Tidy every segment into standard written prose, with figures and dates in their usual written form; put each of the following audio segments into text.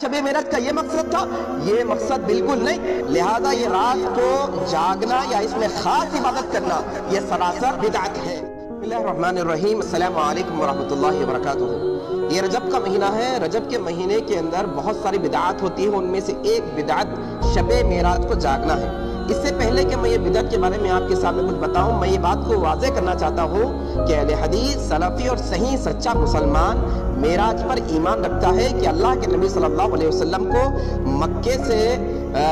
शब मेराज का ये मकसद था, ये मकसद बिल्कुल नहीं। लिहाजा ये रात को जागना या इसमें खास इबादत करना ये सरासर बिदअत है। बिस्मिल्लाहिर्रहमानिर्रहीम, अस्सलामु अलैकुम वरहमतुल्लाहि वबरकातुहू। ये रजब का महीना है। रजब के महीने के अंदर बहुत सारी बिदअत होती है। उनमें से एक बिदअत शब मेराज को जागना है। इससे पहले कि मैं ये बिदअत के बारे में आपके सामने कुछ बताऊं, मैं ये बात को वाज़ेह करना चाहता हूँ कि अहले हदीस, सलफ़ी और सही सच्चा मुसलमान मेराज पर ईमान रखता है कि अल्लाह के नबी सल्लल्लाहु अलैहि वसल्लम को मक्के से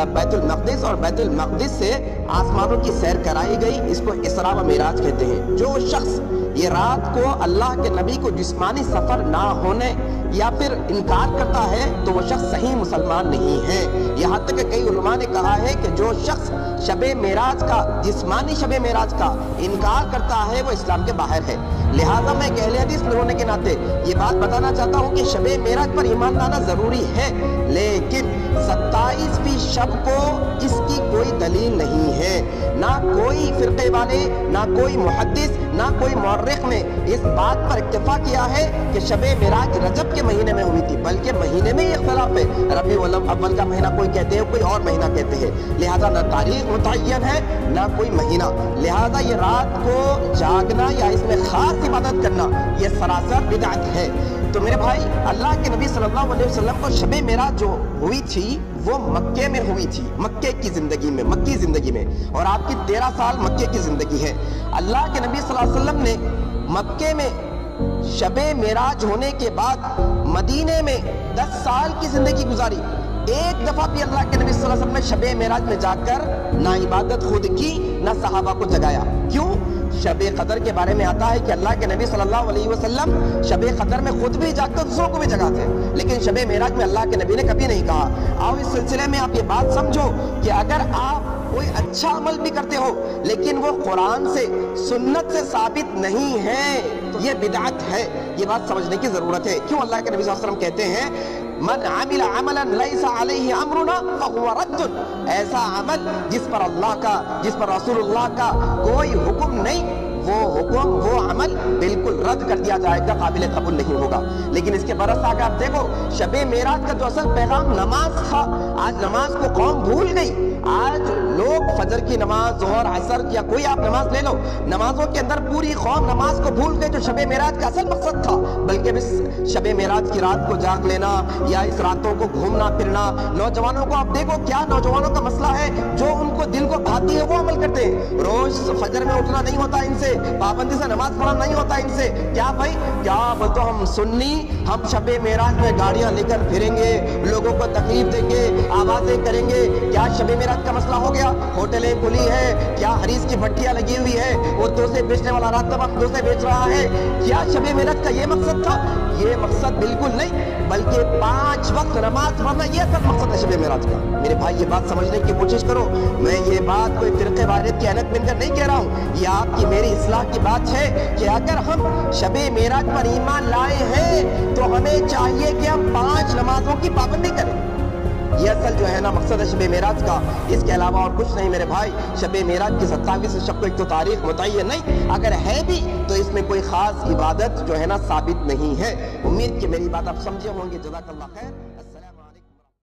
बैतुल मक़दिस और बैतुल मक़दिस से आसमानों की सैर कराई गई। इसको इसरा व मेराज कहते हैं। जो शख्स ये रात को अल्लाह के नबी को जिस्मानी सफ़र ना होने या फिर इनकार करता है तो वो शख्स सही मुसलमान नहीं है। यहाँ तक कि कई उलमा ने कहा है कि जो शख्स शबे मेराज का, जिस्मानी शबे मेराज का इनकार करता है वो इस्लाम के बाहर है। लिहाजा मैं अहले हदीस होने के नाते ये बात बताना चाहता हूँ कि शबे मेराज पर ईमान लाना ज़रूरी है, लेकिन 27वीं शब को इसकी कोई दलील नहीं है। ना कोई फ़िरक़े वाले, ना कोई मुहद्दिस, ना कोई मुअर्रिख़ ने इस बात पर इत्तिफ़ा किया है कि शबे मेराज रजब के महीने में हुई थी, बल्कि महीने में ही इख्तिलाफ़ है। रबीउल अव्वल का महीना कोई कहते हैं, कोई और महीना कहते हैं। लिहाजा ना तारीख़ मुतय्यन है, ना कोई महीना। लिहाजा ये रात को जागना या इसमें ख़ास इबादत करना ये सरासर बिदअत है। तो मेरे भाई, अल्लाह के नबी सल्लल्लाहु अलैहि वसल्लम को शबे मेराज जो हुई थी वो मक्के में हुई थी, मक्के की ज़िंदगी में, मक्की ज़िंदगी में। और आपकी 13 साल मक्के की ज़िंदगी है। अल्लाह के नबी सल्लल्लाहु अलैहि वसल्लम ने मक्के में शबे मेराज होने के बाद मदीने में 10 साल की ज़िंदगी गुजारी। एक दफ़ा भी अल्लाह के नबी सल्लल्लाहु अलैहि वसल्लम ने शबे मेराज में जाकर ना इबादत खुद की, ना सहाबा को जगाया। क्यों? शबे कदर के बारे में आता है कि अल्लाह के नबी सल्लल्लाहु अलैहि वसल्लम शबे कदर में खुद भी जागते, दूसरों को भी जगाते, लेकिन शबे मेराज में अल्लाह के नबी ने कभी नहीं कहा। आओ इस सिलसिले में आप ये बात समझो कि अगर आप कोई अच्छा अमल भी करते हो लेकिन वो कुरान से, सुन्नत से साबित नहीं है तो ये बिदअत है। ये बात समझने की जरूरत है। क्यों? अल्लाह के नबी सल्लल्लाहु अलैहि वसल्लम कहते हैं, मन आमिला अमलन लैसा अलैहि अमरुना फहुवा रद्दुन। ऐसा अमल जिस पर अल्लाह का, जिस पर रसूलुल्लाह का कोई हुक्म नहीं, वो हुक्म, वो अमल बिल्कुल रद्द कर दिया जाएगा, काबिल कबूल नहीं होगा। लेकिन इसके बरस आगे आप देखो, शबे मेराज का जो असल पैगाम नमाज था, आज नमाज को कौम भूल गई। आज लोग फजर की नमाज, ज़ोहर, असर या कोई आप नमाज ले लो, नमाजों के अंदर पूरी कौम नमाज को भूल गई जो शबे मेराज का असल मकसद था। बल्कि इस शबे मेराज की रात को जाग लेना या इस रातों को घूमना फिरना, नौजवानों को आप देखो क्या नौजवानों का मसला है, जो उनको दिल को भाती है वो अमल करते हैं। रोज फजर में उठना नहीं होता इनसे, पाबंदी से नमाज पढ़ना नहीं होता इनसे। क्या भाई, क्या बोलते हम सुन्नी, हम शबे मेराज में गाड़ियां लेकर फिरेंगे, लोगों को तकलीफ देंगे, आवाजें करेंगे। क्या शबे मेराज का मसला हो गया? होटलें खुली है, क्या हरीस की भट्टियां लगी हुई है, वो डोसे बेचने वाला रात तक डोसे बेच रहा है? क्या शबे मेराज का ये मकसद था? ये मकसद बिल्कुल नहीं, बल्कि 5 वक्त नमाज पढ़ना ये असल मकसद है शबे मेराज का। मेरे भाई, ये बात समझने की कोशिश करो। मैं ये बात कोई फिरके वारियत की अहलियत बनकर नहीं कह रहा हूँ, ये आपकी मेरी इस्लाह की बात है कि अगर हम शबे मेराज पर ईमान लाए हैं तो हमें चाहिए कि हम 5 नमाजों की पाबंदी करें। ये असल जो है ना मकसद है शबे मेराज का, इसके अलावा और कुछ नहीं। मेरे भाई, शबे मेराज की 27 शब को एक तो तारीख मुतय्यन नहीं, अगर है भी तो इसमें कोई खास इबादत जो है ना साबित नहीं है। उम्मीद कि मेरी बात आप समझे होंगे। जज़ाकल्लाह खैर।